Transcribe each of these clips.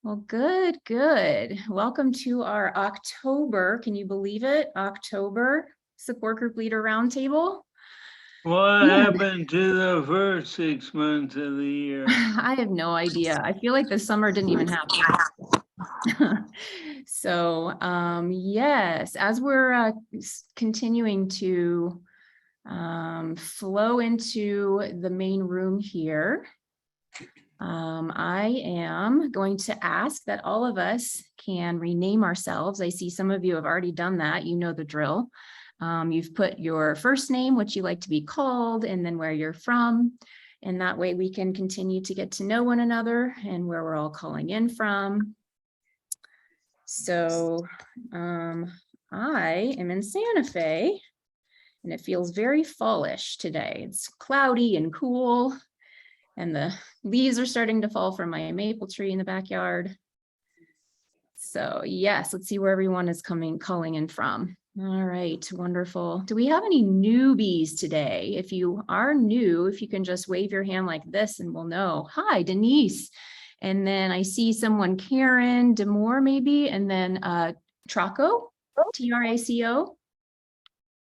Well, good. Welcome to our October, can you believe it? October Support Group Leader Roundtable. What happened to the first 6 months of the year? I have no idea. I feel like the summer didn't even happen. So, yes, as we're continuing to flow into the main room here, I am going to ask that all of us can rename ourselves. I see some of you have already done that. You know the drill. You've put your first name, what you like to be called, and then where you're from. And that way we can continue to get to know one another and where we're all calling in from. So I am in Santa Fe, and it feels very fallish today. It's cloudy and cool, and the leaves are starting to fall from my maple tree in the backyard. So yes, let's see where everyone is calling in from. All right, wonderful. Do we have any newbies today? If you are new, if you can just wave your hand like this and we'll know. Hi, Denise. And then I see someone, Karen Demore maybe, and then Traco, T-R-A-C-O.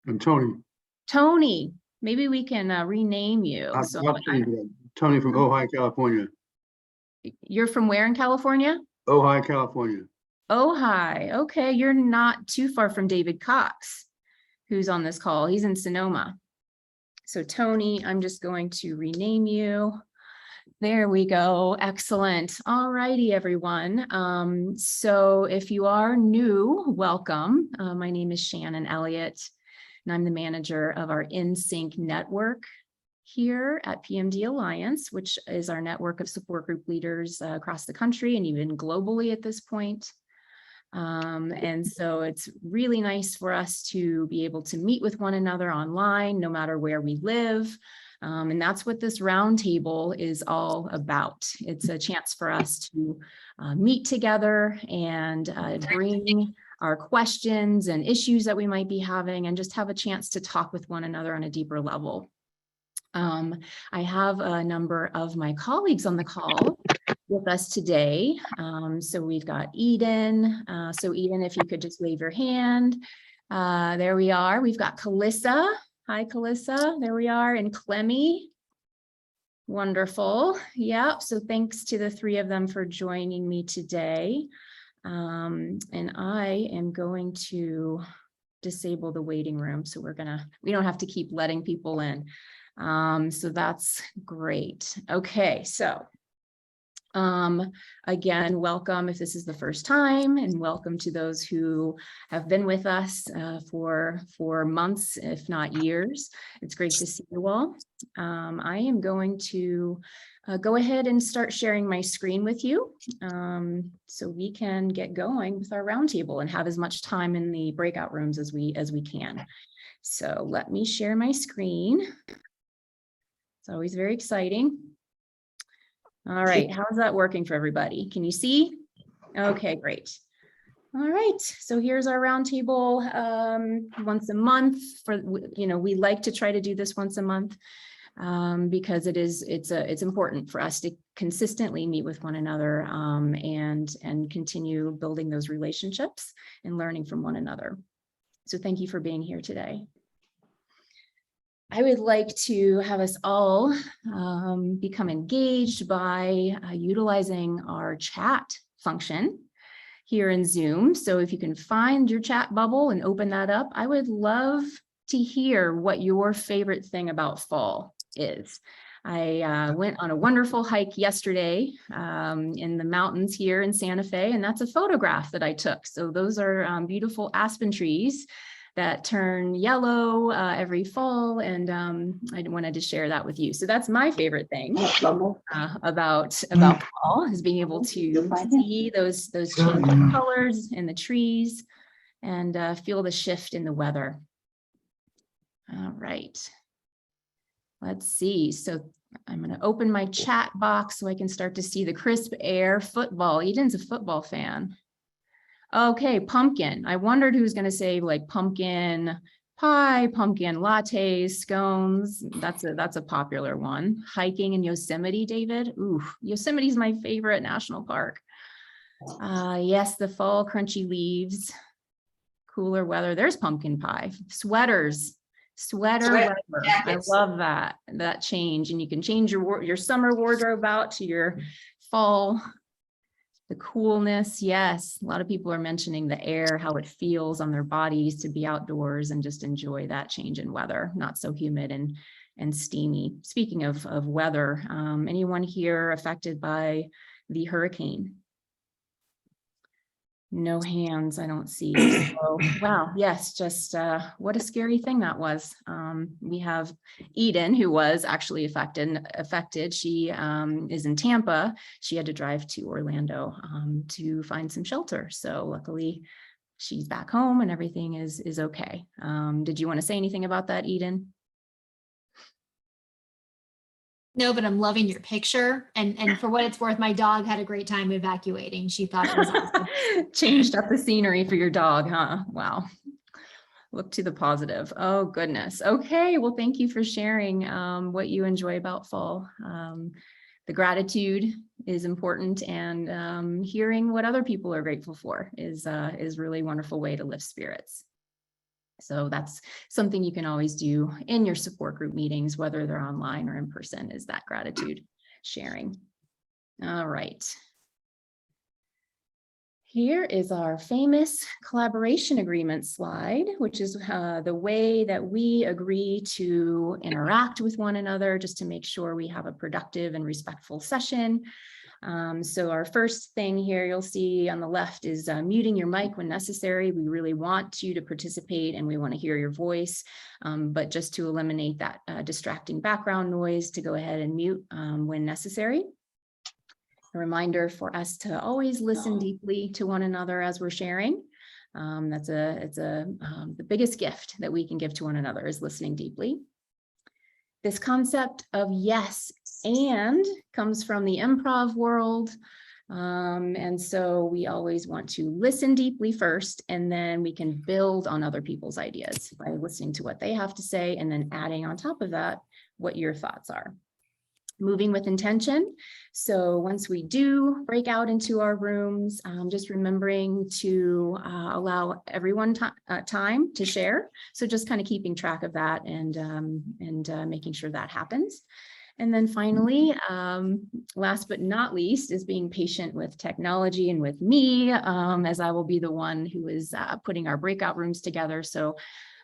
And Tony. Tony, maybe we can rename you. Tony from Ojai, California. You're from where in California? Ojai, California. Ojai. Okay, you're not too far from David Cox, who's on this call. He's in Sonoma. So Tony, I'm just going to rename you. There we go. Excellent. All righty, everyone. So if you are new, welcome. My name is Shannon Elliott, and I'm the manager of our InSync network here at PMD Alliance, which is our network of support group leaders across the country and even globally at this point. And so it's really nice for us to be able to meet with one another online, no matter where we live. And that's what this roundtable is all about. It's a chance for us to meet together and bring our questions and issues that we might be having and just have a chance to talk with one another on a deeper level. I have a number of my colleagues on the call with us today. So we've got Eden. So Eden, if you could just wave your hand. There we are. We've got Calissa. Hi, Calissa. There we are. And Clemmy. Wonderful. Yep. So thanks to the three of them for joining me today. And I am going to disable the waiting room. So we don't have to keep letting people in. So that's great. Okay, so again, welcome if this is the first time, and welcome to those who have been with us for months, if not years. It's great to see you all. I am going to go ahead and start sharing my screen with you so we can get going with our roundtable and have as much time in the breakout rooms as we can. So let me share my screen. It's always very exciting. All right, how's that working for everybody? Can you see? Okay, great. All right, so here's our roundtable once a month. We like to try to do this once a month because it's important for us to consistently meet with one another and continue building those relationships and learning from one another. So thank you for being here today. I would like to have us all become engaged by utilizing our chat function here in Zoom. So if you can find your chat bubble and open that up, I would love to hear what your favorite thing about fall is. I went on a wonderful hike yesterday in the mountains here in Santa Fe, and that's a photograph that I took. So those are beautiful aspen trees that turn yellow every fall, and I wanted to share that with you. So that's my favorite thing about fall, is being able to see those changing colors in the trees and feel the shift in the weather. All right, let's see. So I'm going to open my chat box so I can start to see the crisp air. Football. Eden's a football fan. Okay, pumpkin. I wondered who's going to say like pumpkin pie, pumpkin lattes, scones. That's a popular one. Hiking in Yosemite, David. Ooh, Yosemite's my favorite national park. Yes, the fall crunchy leaves, cooler weather. There's pumpkin pie, sweater weather. I jackets. love that change. And you can change your summer wardrobe out to your fall. The coolness, yes. A lot of people are mentioning the air, how it feels on their bodies to be outdoors and just enjoy that change in weather, not so humid and steamy. Speaking of weather, anyone here affected by the hurricane? No hands, I don't see. So, wow, yes, just what a scary thing that was. We have Eden, who was actually affected. She is in Tampa. She had to drive to Orlando to find some shelter. So luckily, she's back home and everything is okay. Did you want to say anything about that, Eden? No, but I'm loving your picture. And for what it's worth, my dog had a great time evacuating. She thought it was awesome. Changed up the scenery for your dog, huh? Wow. Look to the positive. Oh, goodness. Okay. Well, thank you for sharing what you enjoy about fall. The gratitude is important, and hearing what other people are grateful for is really a wonderful way to lift spirits. So that's something you can always do in your support group meetings, whether they're online or in person, is that gratitude sharing. All right. Here is our famous collaboration agreement slide, which is the way that we agree to interact with one another just to make sure we have a productive and respectful session. So our first thing here you'll see on the left is muting your mic when necessary. We really want you to participate and we want to hear your voice, but just to eliminate that distracting background noise, to go ahead and mute when necessary. A reminder for us to always listen deeply to one another as we're sharing. The biggest gift that we can give to one another is listening deeply. This concept of yes and comes from the improv world. And so we always want to listen deeply first, and then we can build on other people's ideas by listening to what they have to say and then adding on top of that what your thoughts are. Moving with intention. So once we do break out into our rooms, just remembering to allow everyone time to share. So just kind of keeping track of that and making sure that happens. And then finally, last but not least, is being patient with technology and with me, as I will be the one who is putting our breakout rooms together. So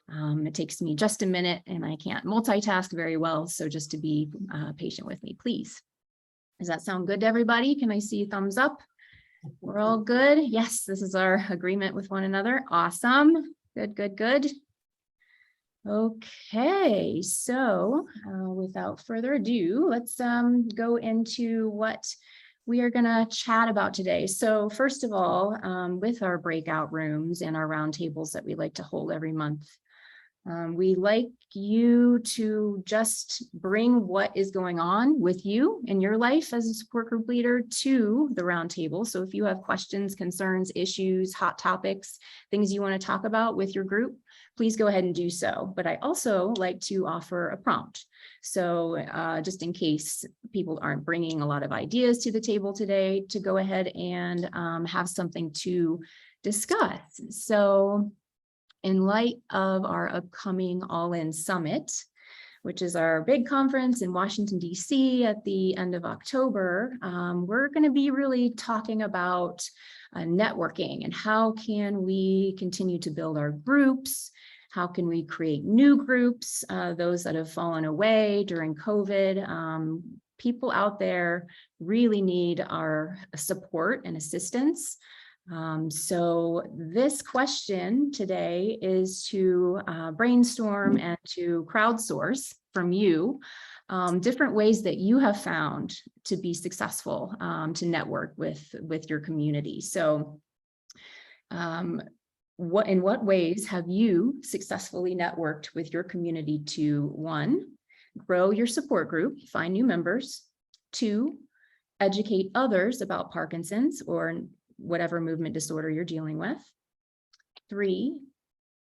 it takes me just a minute and I can't multitask very well. So just to be patient with me, please. Does that sound good to everybody? Can I see thumbs up? We're all good. Yes, this is our agreement with one another. Awesome. Good, good, good. Okay, so without further ado, let's go into what we are going to chat about today. So first of all, with our breakout rooms and our roundtables that we like to hold every month, we like you to just bring what is going on with you in your life as a support group leader to the roundtable. So if you have questions, concerns, issues, hot topics, things you want to talk about with your group, please go ahead and do so. But I also like to offer a prompt. So just in case people aren't bringing a lot of ideas to the table today, to go ahead and have something to discuss. So in light of our upcoming All-In Summit, which is our big conference in Washington, D.C. at the end of October, we're going to be really talking about networking and how can we continue to build our groups. How can we create new groups, those that have fallen away during COVID? People out there really need our support and assistance. So this question today is to brainstorm and to crowdsource from you different ways that you have found to be successful to network with your community. So in what ways have you successfully networked with your community to, 1, grow your support group, find new members, 2, educate others about Parkinson's or whatever movement disorder you're dealing with, 3,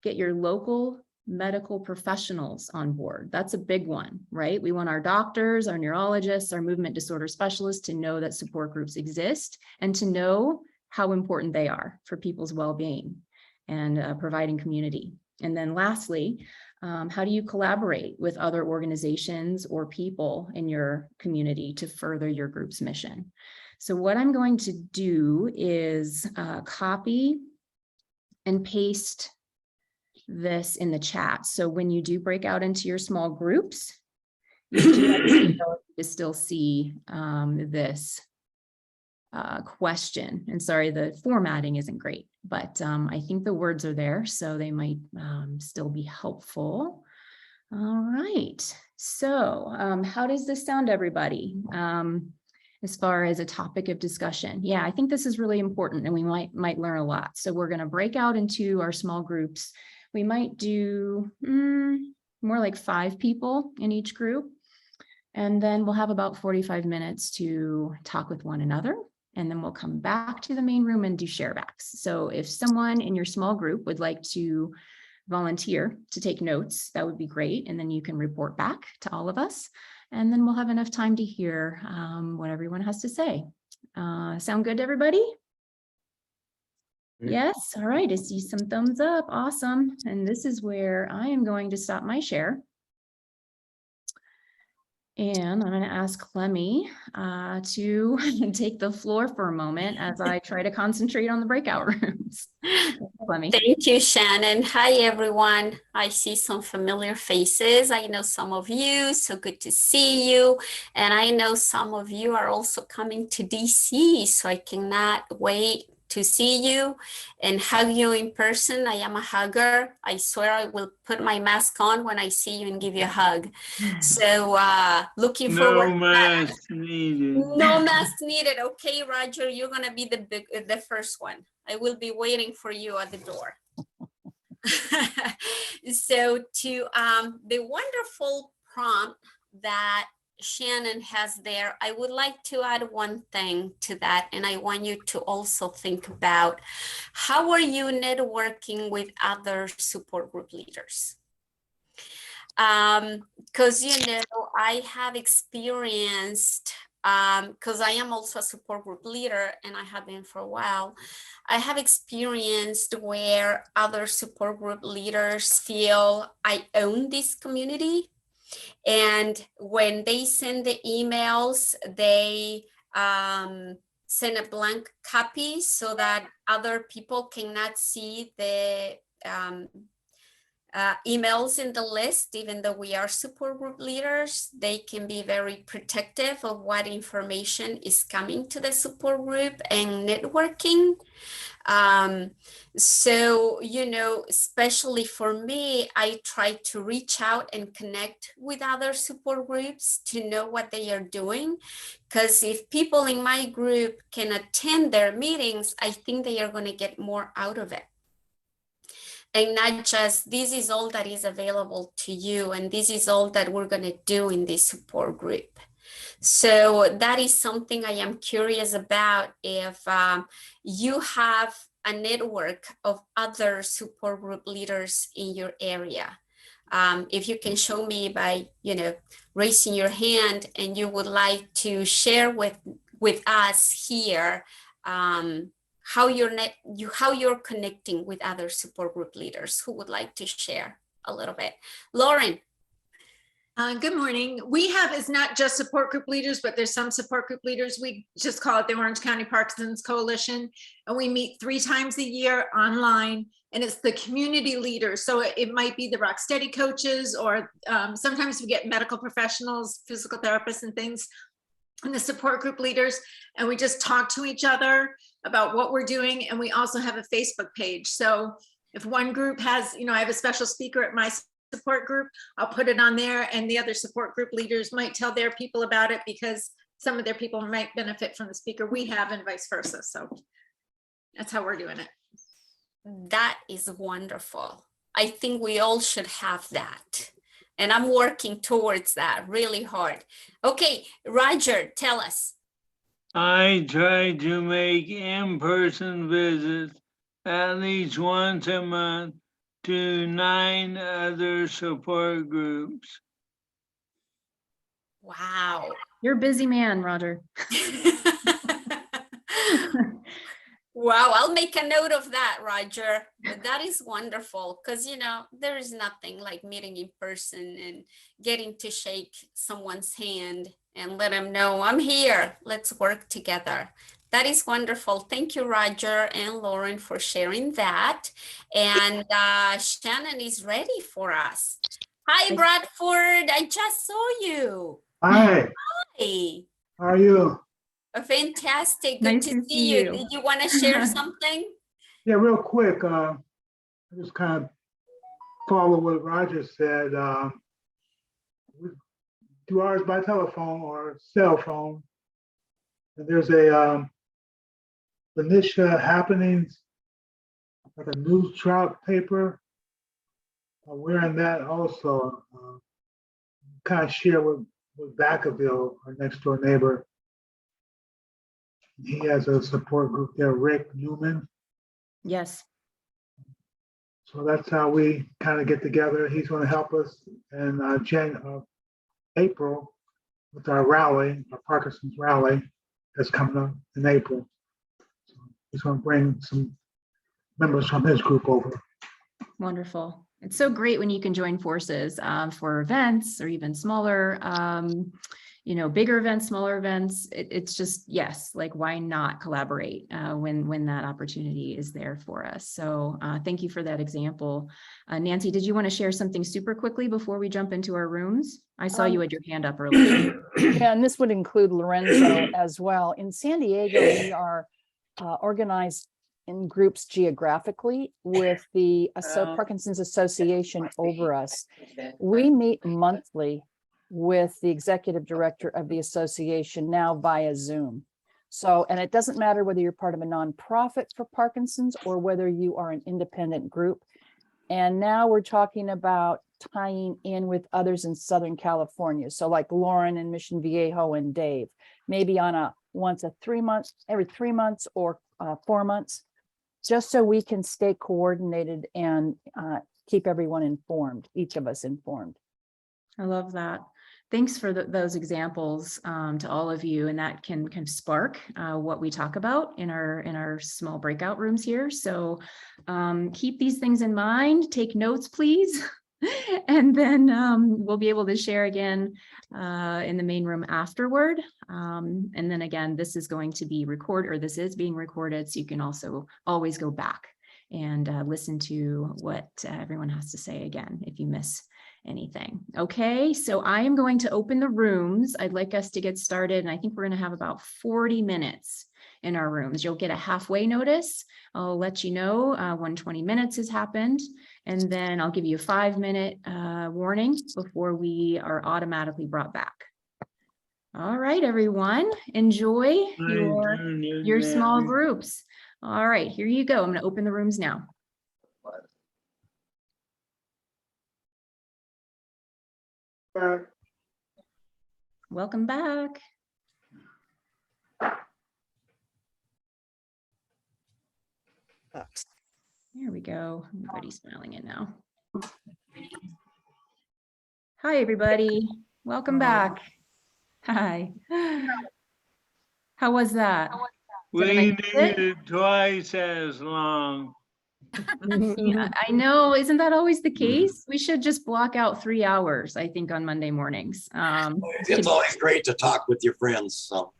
get your local medical professionals on board. That's a big one, right? We want our doctors, our neurologists, our movement disorder specialists to know that support groups exist and to know how important they are for people's well-being and providing community. And then lastly, how do you collaborate with other organizations or people in your community to further your group's mission? So what I'm going to do is copy and paste this in the chat. So when you do break out into your small groups, you do have the ability to still see this question. And sorry, the formatting isn't great, but I think the words are there, so they might still be helpful. All right. So how does this sound, everybody? As far as a topic of discussion? Yeah, I think this is really important and we might learn a lot. So we're going to break out into our small groups. We might do more like 5 people in each group. And then we'll have about 45 minutes to talk with one another. And then we'll come back to the main room and do share backs. So if someone in your small group would like to volunteer to take notes, that would be great. And then you can report back to all of us. And then we'll have enough time to hear what everyone has to say. Sound good to everybody? Yes. All right. I see some thumbs up. Awesome. And this is where I am going to stop my share. And I'm going to ask Clemmy to take the floor for a moment as I try to concentrate on the breakout rooms. Clemmy. Thank you, Shannon. Hi, everyone. I see some familiar faces. I know some of you, so good to see you. And I know some of you are also coming to DC, so I cannot wait to see you and hug you in person. I am a hugger. I swear I will put my mask on when I see you and give you a hug. So looking forward. No mask needed. No mask needed. Okay, Roger, you're gonna be the first one. I will be waiting for you at the door. So to the wonderful prompt that Shannon has there, I would like to add one thing to that, and I want you to also think about how are you networking with other support group leaders? Because I have experienced, because I am also a support group leader and I have been for a while, I have experienced where other support group leaders feel I own this community. And when they send the emails, they send a blank copy so that other people cannot see the emails in the list. Even though we are support group leaders, they can be very protective of what information is coming to the support group and networking. So, especially for me, I try to reach out and connect with other support groups to know what they are doing. Because if people in my group can attend their meetings, I think they are going to get more out of it. And not just, this is all that is available to you, and this is all that we're going to do in this support group. So that is something I am curious about. If you have a network of other support group leaders in your area, if you can show me by, raising your hand and you would like to share with us here, how you're connecting with other support group leaders. Who would like to share a little bit? Lauren. Good morning. We have, it's not just support group leaders, but there's some support group leaders. We just call it the Orange County Parkinson's Coalition. And we meet 3 times a year online, and it's the community leaders. So it might be the Rocksteady coaches, or sometimes we get medical professionals, physical therapists and things, and the support group leaders. And we just talk to each other about what we're doing. And we also have a Facebook page. So if one group has, I have a special speaker at my support group, I'll put it on there, and the other support group leaders might tell their people about it because some of their people might benefit from the speaker we have, and vice versa. So that's how we're doing it. That is wonderful. I think we all should have that. And I'm working towards that really hard. Okay, Roger, tell us. I try to make in-person visits at least once a month to 9 other support groups. Wow. You're a busy man, Roger. Wow, I'll make a note of that, Roger. But that is wonderful because, there is nothing like meeting in person and getting to shake someone's hand and let them know I'm here. Let's work together. That is wonderful. Thank you, Roger and Lauren, for sharing that. And Shannon is ready for us. Hi, Bradford. I just saw you. Hi, Hey. how are you? Fantastic. Good Nice to to see see you. you. Did you want to share something? Yeah, real quick, I just kind of follow what Roger said. We do ours by telephone or cell phone. And there's a Venetia Happenings, like a news trout paper. We're in that also. Kind of share with Vacaville, our next door neighbor. He has a support group there, Rick Newman. Yes. So that's how we kind of get together. He's going to help us in April with our rally, our Parkinson's rally that's coming up in April. So he's going to bring some members from his group over. Wonderful. It's so great when you can join forces for events or even smaller, bigger events, smaller events. It's just, yes, like why not collaborate when that opportunity is there for us. So thank you for that example. Nancy, did you want to share something super quickly before we jump into our rooms? I saw you had your hand up earlier. Yeah, and this would include Lorenzo as well. In San Diego, we are organized in groups geographically with the Parkinson's Association over us. We meet monthly with the executive director of the association now via Zoom. So, and it doesn't matter whether you're part of a nonprofit for Parkinson's or whether you are an independent group. And now we're talking about tying in with others in Southern California. So like Lauren and Mission Viejo and Dave, maybe on every 3 months or 4 months, just so we can stay coordinated and keep everyone informed, each of us informed. I love that. Thanks for those examples to all of you, and that can kind of spark what we talk about in our small breakout rooms here. So keep these things in mind, take notes, please. And then we'll be able to share again in the main room afterward. And then again, this is going to be recorded, or this is being recorded, so you can also always go back and listen to what everyone has to say again if you miss anything. Okay, so I am going to open the rooms. I'd like us to get started, and I think we're going to have about 40 minutes in our rooms. You'll get a halfway notice. I'll let you know when 20 minutes has happened, and then I'll give you a 5-minute warning before we are automatically brought back. All right, everyone, enjoy your small groups. All right, here you go. I'm going to open the rooms now. Welcome back. There we go. Everybody's smiling in now. Hi, everybody. Welcome back. Hi. How was that? Did I We make it? needed twice as long. Yeah, I know. Isn't that always the case? We should just block out 3 hours, I think, on Monday mornings. It's always great to talk with your friends. So.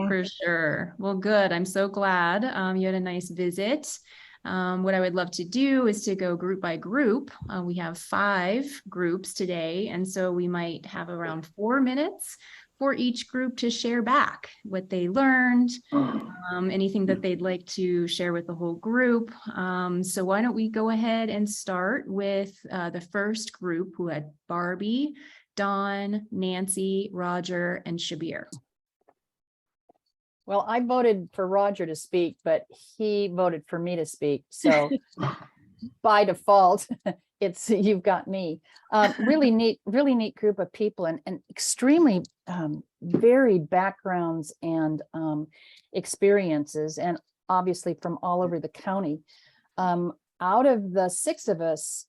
For sure. Well, good. I'm so glad you had a nice visit. What I would love to do is to go group by group. We have 5 groups today, and so we might have around 4 minutes for each group to share back what they learned, anything that they'd like to share with the whole group. So why don't we go ahead and start with the first group, who had Barbie, Dawn, Nancy, Roger, and Shabir. Well, I voted for Roger to speak, but he voted for me to speak. So by default, it's you've got me. Really neat group of people, and extremely varied backgrounds and experiences, and obviously from all over the county. Out of the 6 of us,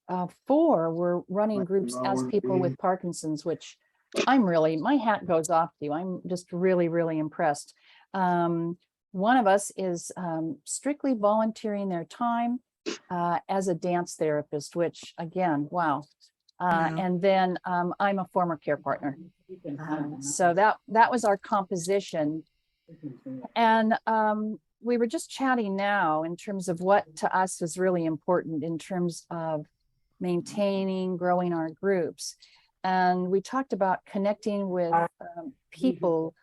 4 were running groups as people with Parkinson's, which my hat goes off to you. I'm just really, really impressed. one of us is strictly volunteering their time as a dance therapist, which again, wow. Wow. And then I'm a former care partner. So that was our composition. And we were just chatting now in terms of what to us was really important in terms of maintaining, growing our groups. And we talked about connecting with people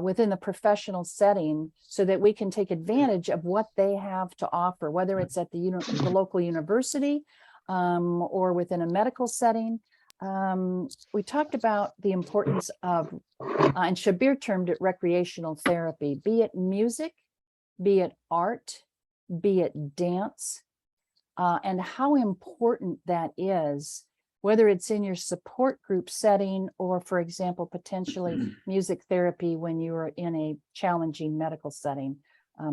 within the professional setting so that we can take advantage of what they have to offer, whether it's at the local university or within a medical setting. We talked about the importance of, and Shabir termed it recreational therapy, be it music, be it art, be it dance, and how important that is, whether it's in your support group setting or, for example, potentially music therapy when you are in a challenging medical setting,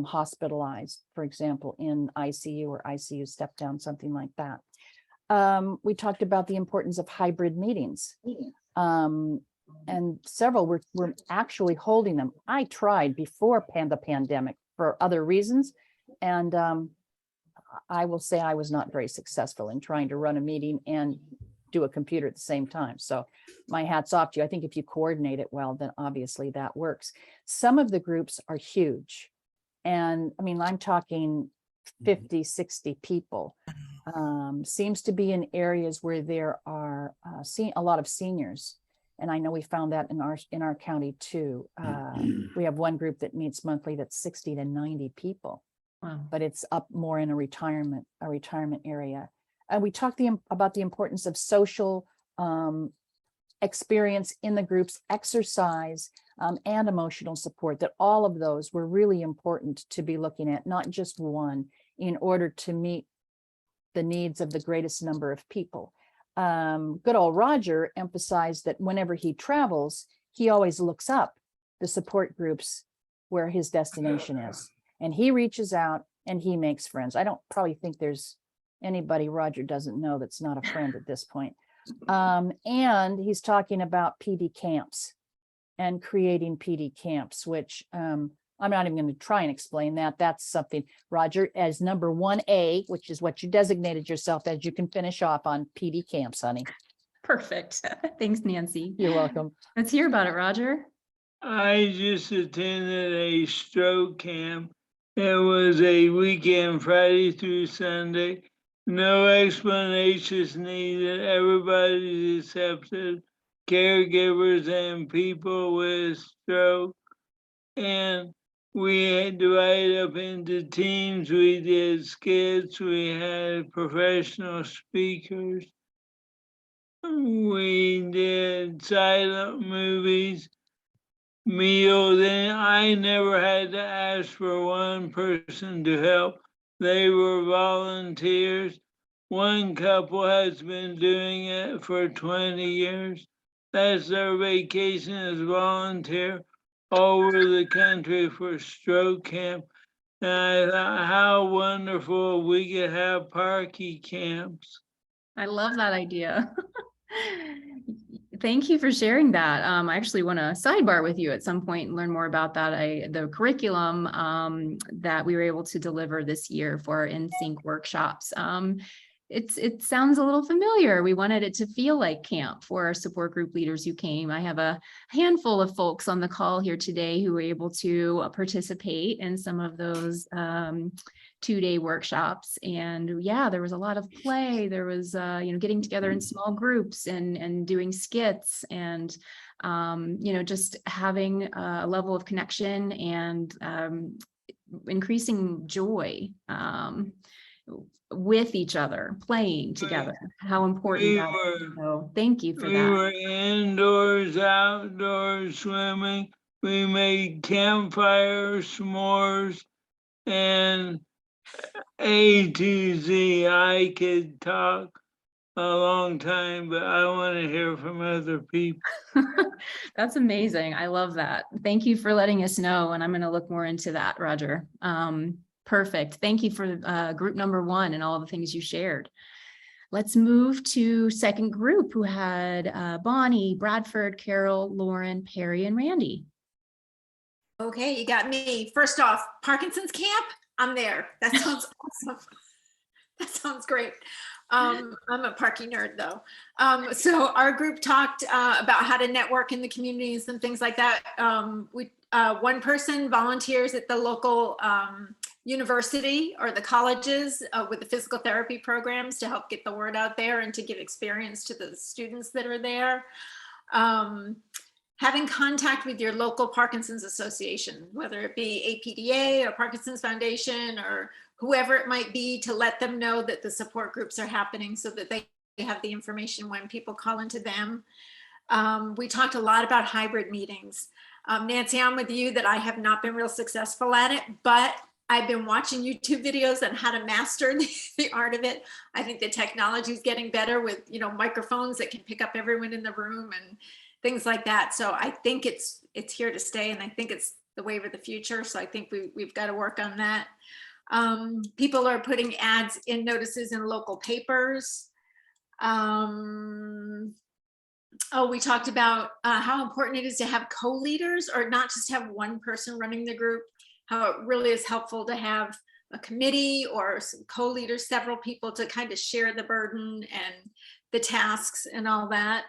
hospitalized, for example, in ICU or ICU step down, something like that. We talked about the importance of hybrid meetings. And several were actually holding them. I tried before the pandemic for other reasons. And I will say I was not very successful in trying to run a meeting and do a computer at the same time. So my hat's off to you. I think if you coordinate it well, then obviously that works. Some of the groups are huge. And I mean, I'm talking 50, 60 people. Seems to be in areas where there are a lot of seniors. And I know we found that in our county too. We have one group that meets monthly that's 60 to 90 people. Wow. But it's up more in a retirement area. And we talked about the importance of social experience in the groups, exercise, and emotional support, that all of those were really important to be looking at, not just one, in order to meet the needs of the greatest number of people. Good old Roger emphasized that whenever he travels, he always looks up the support groups where his destination is. And he reaches out and he makes friends. I don't probably think there's anybody Roger doesn't know that's not a friend at this point. And he's talking about PD camps and creating PD camps, which I'm not even going to try and explain that. That's something, Roger, as number 1A, which is what you designated yourself as, you can finish off on PD camps, honey. Perfect. Thanks, Nancy. You're welcome. Let's hear about it, Roger. I just attended a stroke camp. It was a weekend, Friday through Sunday. No explanations needed. Everybody's accepted. Caregivers and people with stroke. And we had divided up into teams. We did skits. We had professional speakers. We did silent movies, meals, and I never had to ask for one person to help. They were volunteers. One couple has been doing it for 20 years. That's their vacation, as volunteer all over the country for stroke camp. And I thought how wonderful we could have parky camps. I love that idea. Thank you for sharing that. I actually want to sidebar with you at some point and learn more about that. The curriculum that we were able to deliver this year for our InSync workshops. It sounds a little familiar. We wanted it to feel like camp for our support group leaders who came. I have a handful of folks on the call here today who were able to participate in some of those 2-day workshops. And yeah, there was a lot of play. There was, getting together in small groups and doing skits and, just having a level of connection and increasing joy with each other, playing together. How important that is. So thank you for We that. were indoors, outdoors, swimming. We made campfires, s'mores, and A to Z. I could talk a long time, but I want to hear from other people. That's amazing. I love that. Thank you for letting us know. And I'm going to look more into that, Roger. Perfect. Thank you for group number 1 and all the things you shared. Let's move to second group, who had Bonnie, Bradford, Carol, Lauren, Perry, and Randy. Okay, you got me. First off, Parkinson's camp, I'm there. That sounds awesome. That sounds great. I'm a Parky nerd though. So our group talked about how to network in the communities and things like that. One person volunteers at the local university or the colleges with the physical therapy programs to help get the word out there and to give experience to the students that are there. Having contact with your local Parkinson's Association, whether it be APDA or Parkinson's Foundation or whoever it might be, to let them know that the support groups are happening so that they have the information when people call into them. We talked a lot about hybrid meetings. Nancy, I'm with you that I have not been real successful at it, but I've been watching YouTube videos on how to master the art of it. I think the technology is getting better with, you know, microphones that can pick up everyone in the room and things like that. So I think it's here to stay, and I think it's the wave of the future. So I think we've got to work on that. People are putting ads in notices in local papers. Oh, we talked about how important it is to have co-leaders, or not just have one person running the group, how it really is helpful to have a committee or some co-leaders, several people to kind of share the burden and the tasks and all that.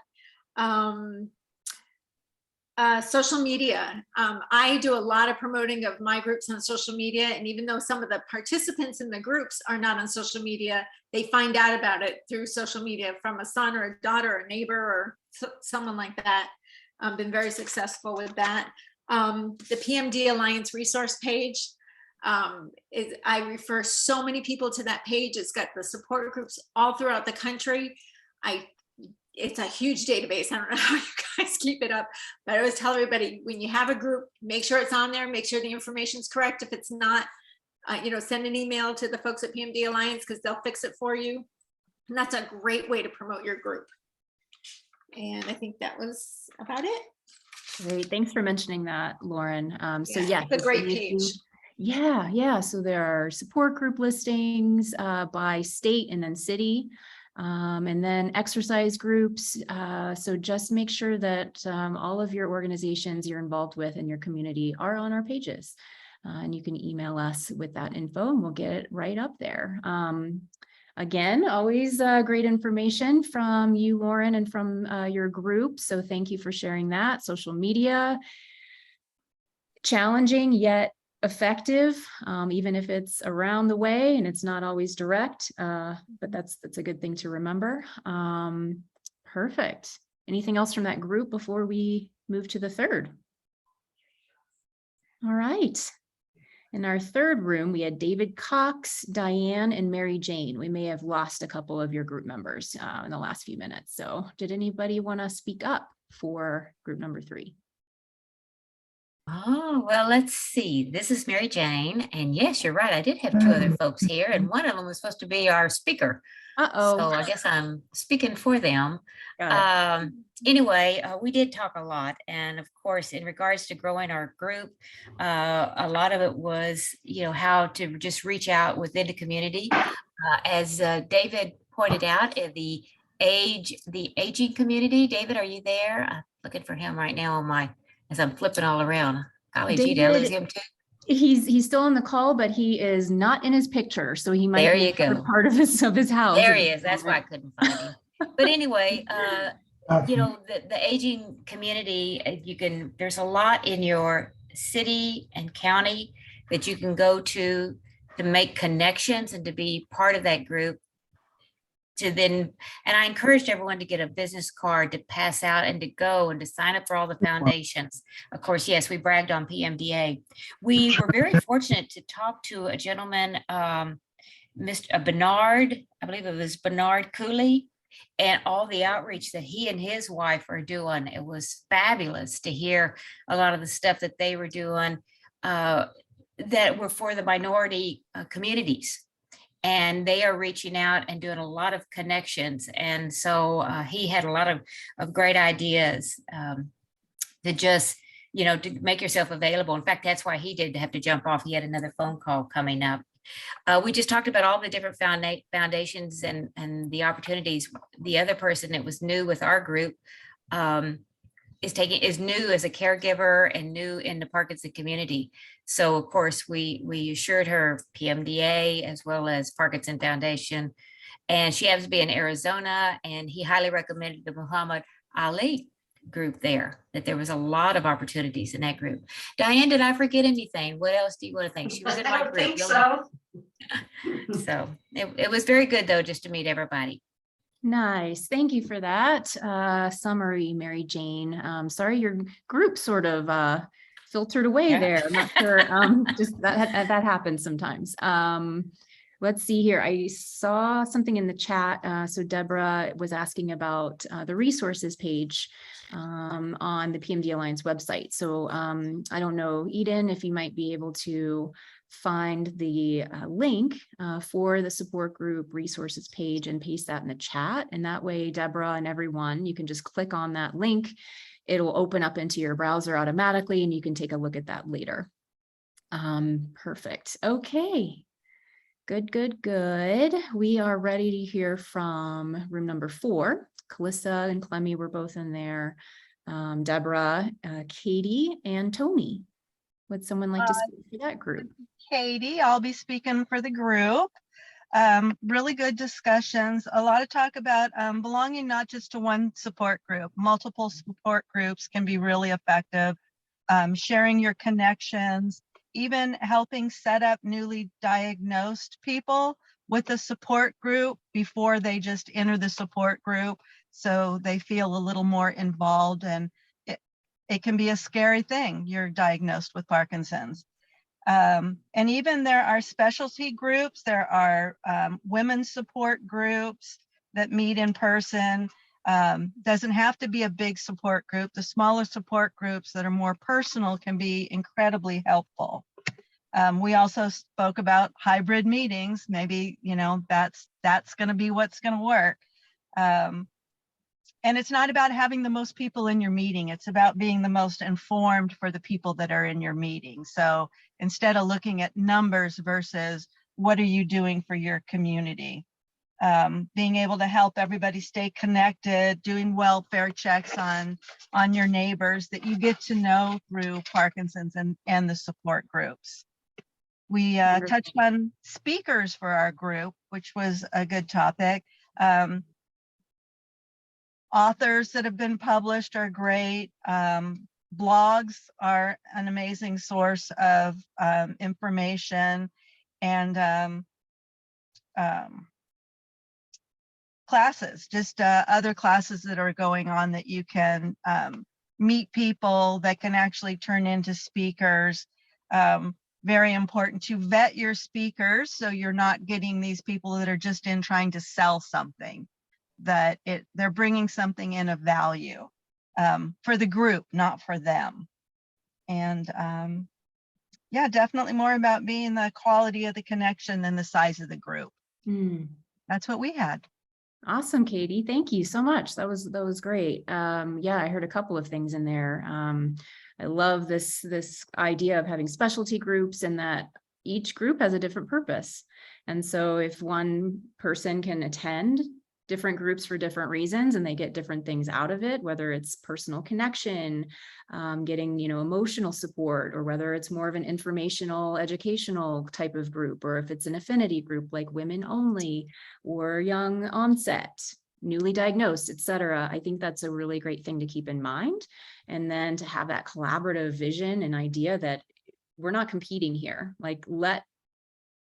Social media. I do a lot of promoting of my groups on social media, and even though some of the participants in the groups are not on social media, they find out about it through social media from a son or a daughter or a neighbor or someone like that. I've been very successful with that. The PMD Alliance resource page, I refer so many people to that page. It's got the support groups all throughout the country. It's a huge database. I don't know how you guys keep it up, but I always tell everybody, when you have a group, make sure it's on there, make sure the information is correct. If it's not, you know, send an email to the folks at PMD Alliance because they'll fix it for you. And that's a great way to promote your group. And I think that was about it. Great. Thanks for mentioning that, Lauren. So yeah, it's a great page. Yeah. So there are support group listings by state and then city. And then exercise groups. So just make sure that all of your organizations you're involved with in your community are on our pages. And you can email us with that info and we'll get it right up there. Again, always great information from you, Lauren, and from your group. So thank you for sharing that. Social media, challenging yet effective, even if it's around the way and it's not always direct, but that's a good thing to remember. Perfect. Anything else from that group before we move to the third? All right. In our third room, we had David Cox, Diane, and Mary Jane. We may have lost a couple of your group members in the last few minutes. So did anybody want to speak up for group number 3? Oh, well, let's see. This is Mary Jane. And yes, you're right. I did have 2 other folks here, and one of them was supposed to be our speaker. Uh-oh. So I guess I'm speaking for them. Got it. Anyway, we did talk a lot. And of course, in regards to growing our group, a lot of it was, you know, how to just reach out within the community. As David pointed out, the aging community. David, are you there? I'm looking for him right now on my, as I'm flipping all around. Golly, gee, did I lose him too? He's still on the call, but he is not in his picture, so he might There be you go. part of his house. There he is. That's why I couldn't find him. But anyway, you know, the aging community, there's a lot in your city and county that you can go to make connections and to be part of that group. And I encouraged everyone to get a business card to pass out and to go and to sign up for all the foundations. Of course, yes, we bragged on PMDA. We were very fortunate to talk to a gentleman, Mr. Bernard, I believe it was Bernard Cooley, and all the outreach that he and his wife are doing. It was fabulous to hear a lot of the stuff that they were doing that were for the minority communities. And they are reaching out and doing a lot of connections. And so he had a lot of great ideas to just, you know, to make yourself available. In fact, that's why he did have to jump off. He had another phone call coming up. We just talked about all the different foundations and the opportunities. The other person that was new with our group is new as a caregiver and new in the Parkinson community. So of course we assured her PMDA as well as Parkinson Foundation, and she happens to be in Arizona, and he highly recommended the Muhammad Ali group there, that there was a lot of opportunities in that group. Diane, did I forget anything? What else do you want to think? She was in I my don't group. think so. So it was very good though, just to meet everybody. Nice. Thank you for that summary, Mary Jane. Sorry, your group sort of filtered away Yeah. there. I'm not sure. Just that happens sometimes. Let's see here. I saw something in the chat. So Deborah was asking about the resources page on the PMD Alliance website. So I don't know, Eden, if you might be able to find the link for the support group resources page and paste that in the chat. And that way, Deborah and everyone, you can just click on that link. It'll open up into your browser automatically, and you can take a look at that later. Perfect. Okay. Good, good, good. We are ready to hear from room number 4. Calissa and Clemmy were both in there. Deborah, Katie, and Tony. Would someone like to speak for that group? Katie, I'll be speaking for the group. Really good discussions. A lot of talk about belonging not just to one support group. Multiple support groups can be really effective. Sharing your connections, even helping set up newly diagnosed people with a support group before they just enter the support group, so they feel a little more involved. And it can be a scary thing. You're diagnosed with Parkinson's. And even there are specialty groups. There are women's support groups that meet in person. Doesn't have to be a big support group. The smaller support groups that are more personal can be incredibly helpful. We also spoke about hybrid meetings. Maybe, you know, that's going to be what's going to work. And it's not about having the most people in your meeting. It's about being the most informed for the people that are in your meeting. So instead of looking at numbers versus what are you doing for your community, being able to help everybody stay connected, doing welfare checks on your neighbors that you get to know through Parkinson's and the support groups. We touched on speakers for our group, which was a good topic. Authors that have been published are great. Blogs are an amazing source of information, and classes, just other classes that are going on that you can meet people that can actually turn into speakers. Very important to vet your speakers so you're not getting these people that are just in trying to sell something, that they're bringing something in of value for the group, not for them. And yeah, definitely more about being the quality of the connection than the size of the group. That's what we had. Awesome, Katie. Thank you so much. That was great. Yeah, I heard a couple of things in there. I love this idea of having specialty groups, and that each group has a different purpose. And so if one person can attend different groups for different reasons and they get different things out of it, whether it's personal connection, getting, you know, emotional support, or whether it's more of an informational, educational type of group, or if it's an affinity group like women only or young onset, newly diagnosed, etc. I think that's a really great thing to keep in mind. And then to have that collaborative vision and idea that we're not competing here. Like, let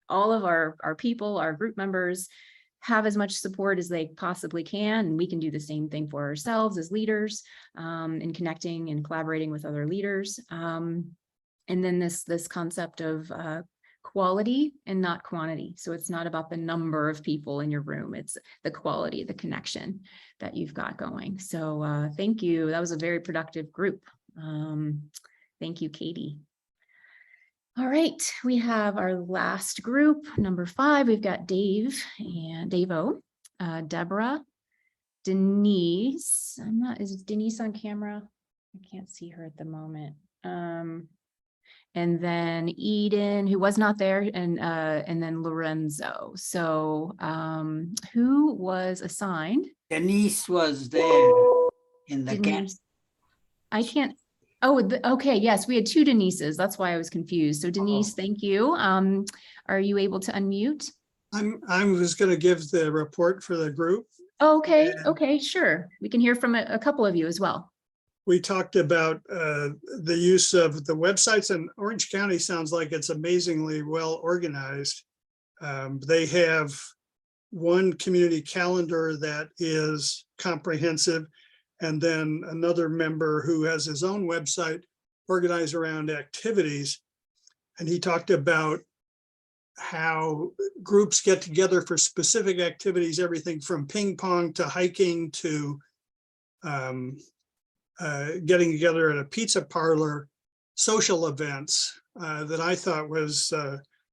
all of our people, our group members, have as much support as they possibly can, and we can do the same thing for ourselves as leaders, in connecting and collaborating with other leaders. And then this concept of quality and not quantity. So it's not about the number of people in your room, it's the quality, the connection that you've got going. So thank you. That was a very productive group. Thank you, Katie. All right, we have our last group, number 5. We've got Dave and Dave-O, Deborah, Denise. Is Denise on camera? I can't see her at the moment. And then Eden, who was not there, and then Lorenzo. So who was assigned? Denise was there in the camp. I can't. Oh, okay. Yes, we had two Denises. That's why I was confused. So Denise, thank you. Are you able to unmute? I'm just going to give the report for the group. Okay. And Okay. Sure. We can hear from a couple of you as well. we talked about the use of the websites, and Orange County sounds like it's amazingly well organized. They have one community calendar that is comprehensive, and then another member who has his own website organized around activities. And he talked about how groups get together for specific activities, everything from ping pong to hiking to getting together at a pizza parlor, social events that I thought was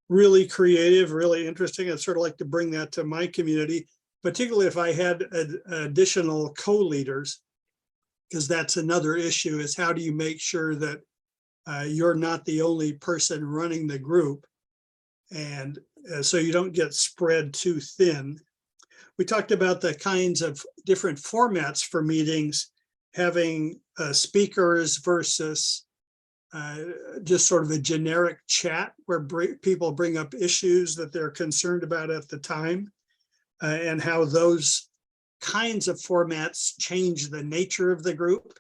really creative, really interesting. I'd sort of like to bring that to my community, particularly if I had additional co-leaders, because that's another issue, is how do you make sure that you're not the only person running the group, and so you don't get spread too thin. We talked about the kinds of different formats for meetings, having speakers versus just sort of a generic chat where people bring up issues that they're concerned about at the time, and how those kinds of formats change the nature of the group.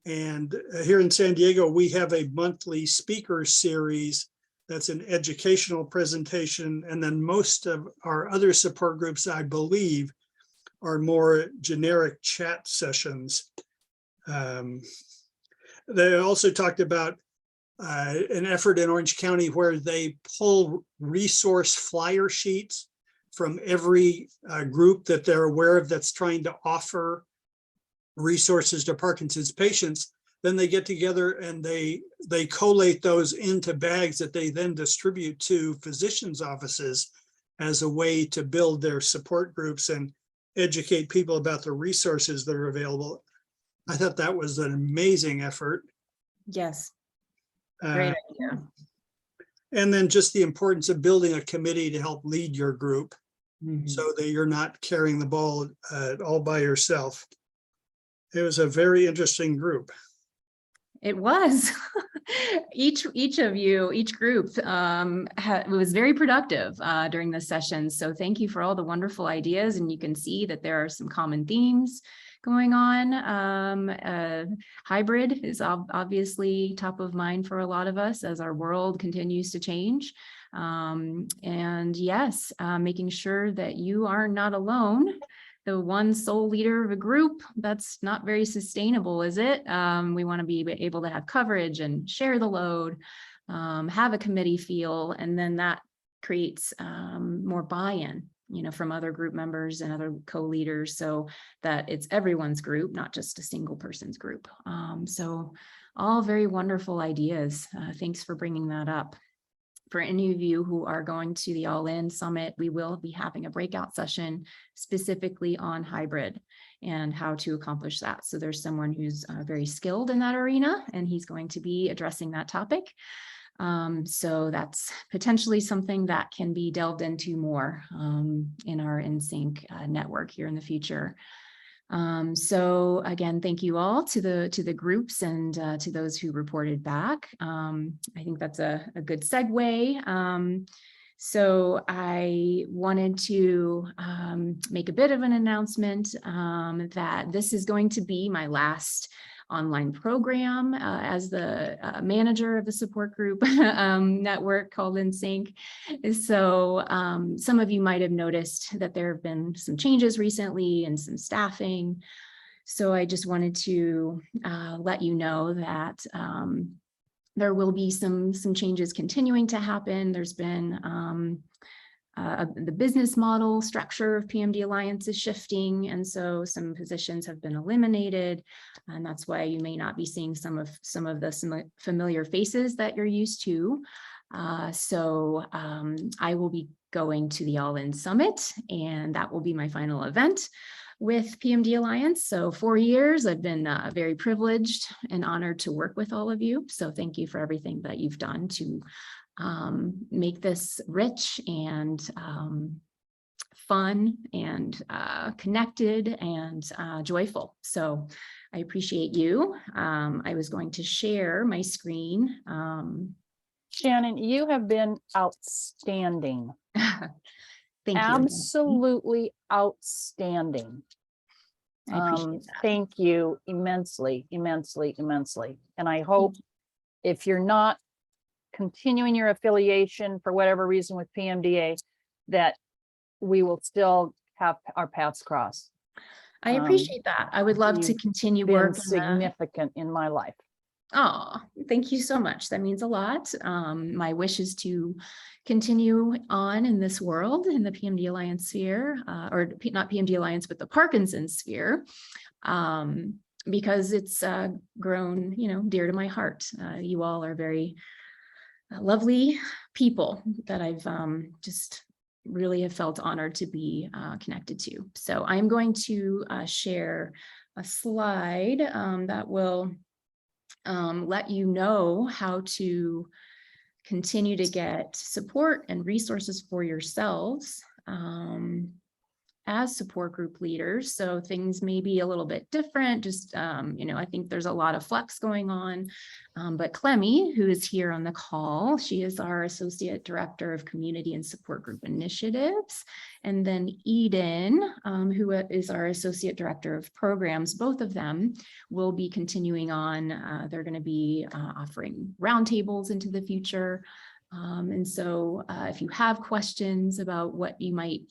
And here in San Diego, we have a monthly speaker series that's an educational presentation. And then most of our other support groups, I believe, are more generic chat sessions. They also talked about an effort in Orange County where they pull resource flyer sheets from every group that they're aware of that's trying to offer resources to Parkinson's patients. Then they get together and they collate those into bags that they then distribute to physicians' offices as a way to build their support groups and educate people about the resources that are available. I thought that was an amazing effort. Yes. Great idea. And then just the importance of building a committee to help lead your group so that you're not carrying the ball all by yourself. It was a very interesting group. It was. each of you, each group was very productive during this session. So thank you for all the wonderful ideas. And you can see that there are some common themes going on. Hybrid is obviously top of mind for a lot of us as our world continues to change. And yes, making sure that you are not alone. The one sole leader of a group, that's not very sustainable, is it? We want to be able to have coverage and share the load, have a committee feel, and then that creates more buy-in, from other group members and other co-leaders, so that it's everyone's group, not just a single person's group. So all very wonderful ideas. Thanks for bringing that up. For any of you who are going to the All In Summit, we will be having a breakout session specifically on hybrid and how to accomplish that. So there's someone who's very skilled in that arena, and he's going to be addressing that topic. So that's potentially something that can be delved into more in our NSYNC network here in the future. So again, thank you all to the groups and to those who reported back. I think that's a good segue. So I wanted to make a bit of an announcement that this is going to be my last online program as the manager of the support group network called NSYNC. So some of you might have noticed that there have been some changes recently and some staffing. So I just wanted to let you know that there will be some changes continuing to happen. There's been the business model structure of PMD Alliance is shifting, and so some positions have been eliminated, and that's why you may not be seeing some of the familiar faces that you're used to. So I will be going to the All In Summit, and that will be my final event with PMD Alliance. So 4 years, I've been very privileged and honored to work with all of you. So thank you for everything that you've done to make this rich and fun and connected and joyful. So I appreciate you. I was going to share my screen. Shannon, you have been outstanding. Thank you. Absolutely outstanding. I appreciate that. Thank you immensely, immensely, immensely. And I hope if you're not continuing your affiliation for whatever reason with PMDA, that we will still have our paths cross. I appreciate that. I would love to you've continue Been work. significant in my life. Oh, thank you so much. That means a lot. My wish is to continue on in this world, in the PMD Alliance sphere, or not PMD Alliance, but the Parkinson sphere, because it's grown, dear to my heart. You all are very lovely people that I've just really have felt honored to be connected to. So I'm going to share a slide that will let you know how to continue to get support and resources for yourselves as support group leaders. So things may be a little bit different, just, I think there's a lot of flex going on, but Clemmy, who is here on the call, she is our Associate Director of Community and Support Group Initiatives. And then Eden, who is our Associate Director of Programs, both of them will be continuing on. They're going to be offering roundtables into the future. And so if you have questions about what you might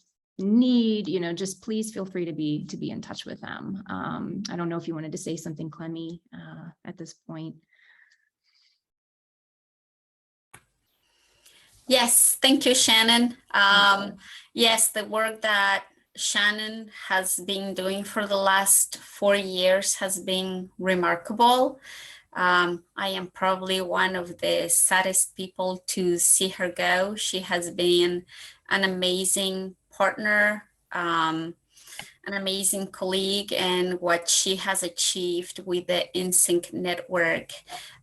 need, just please feel free to be in touch with them. I don't know if you wanted to say something, Clemmy, at this point. Yes, thank you, Shannon. Yes, the work that Shannon has been doing for the last 4 years has been remarkable. I am probably one of the saddest people to see her go. She has been an amazing partner, an amazing colleague, and what she has achieved with the InSync network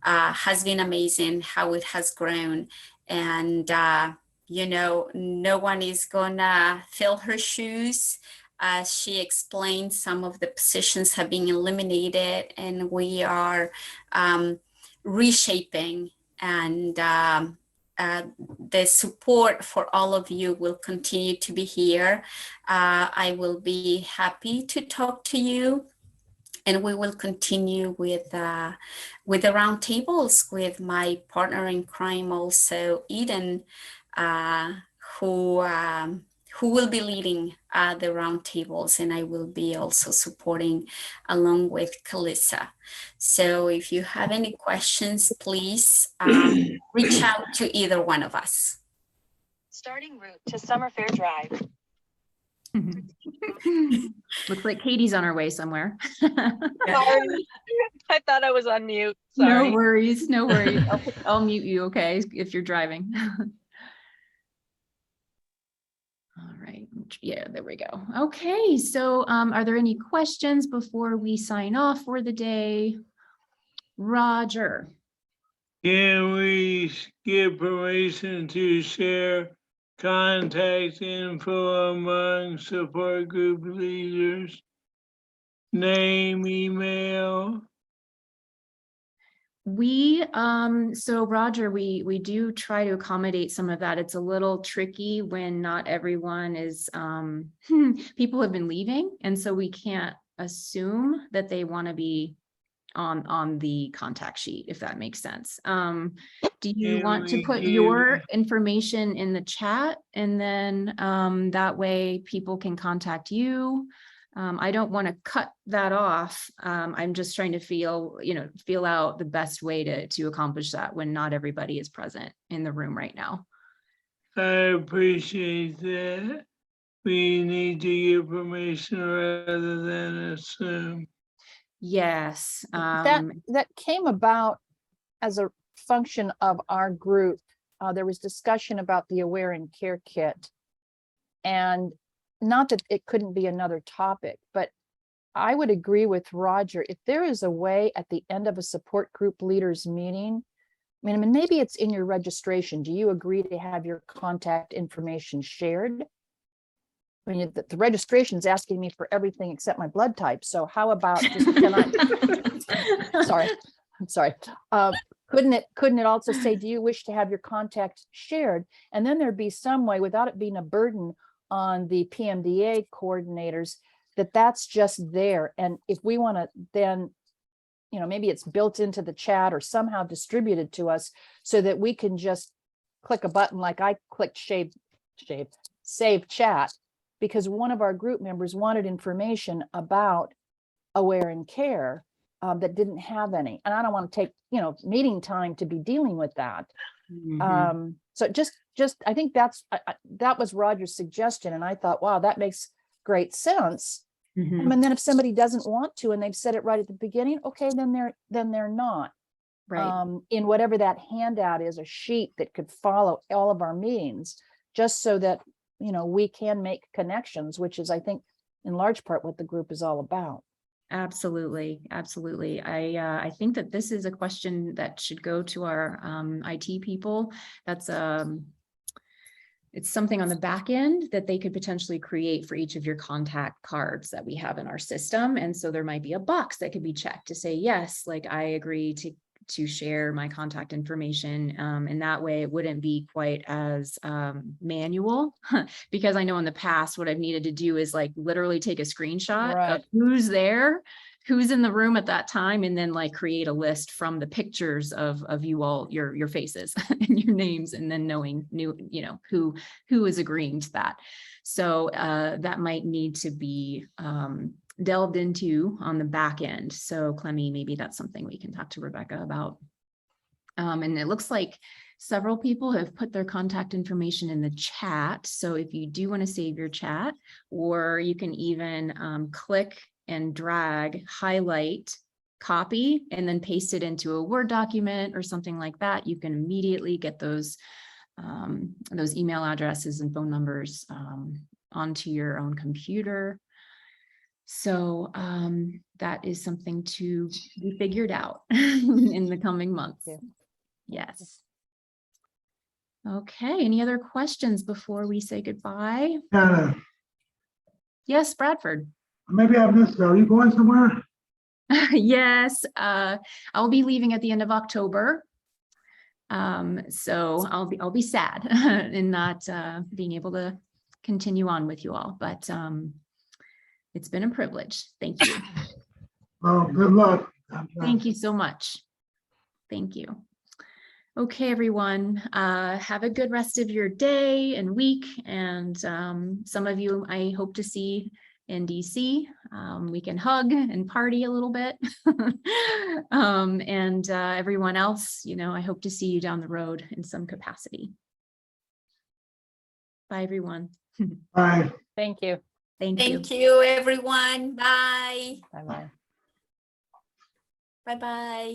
has been amazing, how it has grown. And, no one is gonna fill her shoes. As she explained, some of the positions have been eliminated, and we are reshaping, and the support for all of you will continue to be here. I will be happy to talk to you, and we will continue with the roundtables with my partner in crime, also Eden, who will be leading the roundtables, and I will be also supporting along with Kalissa. So if you have any questions, please reach out to either one of us. Starting route to Summer Fair Drive. Looks like Katie's on her way somewhere. Sorry. I thought I was on mute. Sorry. No worries, no worries. I'll mute you, okay, if you're driving. All right, yeah, there we go. Okay, so are there any questions before we sign off for the day? Roger. Can we get permission to share contact info among support group leaders? Name, email? So Roger, we do try to accommodate some of that. It's a little tricky when not everyone is, people have been leaving, and so we can't assume that they want to be on the contact sheet, if that makes sense. Do you want to put your information in the chat, and then that way people can contact you? I don't want to cut that off. I'm just trying to feel out the best way to accomplish that when not everybody is present in the room right now. I appreciate that. We need to get permission rather than assume. Yes. That came about as a function of our group. There was discussion about the Aware and Care Kit, and not that it couldn't be another topic, but I would agree with Roger. If there is a way at the end of a support group leaders meeting, I mean, maybe it's in your registration. Do you agree to have your contact information shared? I mean, the registration's asking me for everything except my blood type. So how about just, I'm sorry. Couldn't it also say, do you wish to have your contact shared? And then there'd be some way, without it being a burden on the PMDA coordinators, that's just there. And if we want to then, maybe it's built into the chat or somehow distributed to us so that we can just click a button like I clicked save chat, because one of our group members wanted information about Aware and Care that didn't have any. And I don't want to take, meeting time to be dealing with that. So just I think that was Roger's suggestion. And I thought, wow, that makes great sense. And then if somebody doesn't want to, and they've said it right at the beginning, okay, then they're not. Right. In whatever that handout is, a sheet that could follow all of our meetings, just so that, we can make connections, which is, I think, in large part what the group is all about. Absolutely. Absolutely. I think that this is a question that should go to our IT people. That's it's something on the back end that they could potentially create for each of your contact cards that we have in our system. And so there might be a box that could be checked to say, yes, like I agree to share my contact information. And that way it wouldn't be quite as manual, because I know in the past what I've needed to do is like literally take a screenshot of who's there, who's in the room at that time, and then like create a list from the pictures of you all, your faces and your names, and then knowing who is agreeing to that. So that might need to be delved into on the back end. So Clemmy, maybe that's something we can talk to Rebecca about. And it looks like several people have put their contact information in the chat. So if you do want to save your chat, or you can even click and drag, highlight, copy, and then paste it into a Word document or something like that, you can immediately get those email addresses and phone numbers onto your own computer. So that is something to be figured out in the coming months. Yes. Okay, any other questions before we say goodbye? Hannah, Yes, Bradford. maybe I missed it. Are you going somewhere? Yes, I'll be leaving at the end of October. So I'll be sad in not being able to continue on with you all, but it's been a privilege. Thank you. Well, good luck. Thank you so much. Thank you. Okay, everyone, have a good rest of your day and week. And some of you I hope to see in DC. We can hug and party a little bit. And everyone else, I hope to see you down the road in some capacity. Bye, everyone. Bye. Thank you. Thank you, everyone. Bye. Bye-bye. Bye-bye.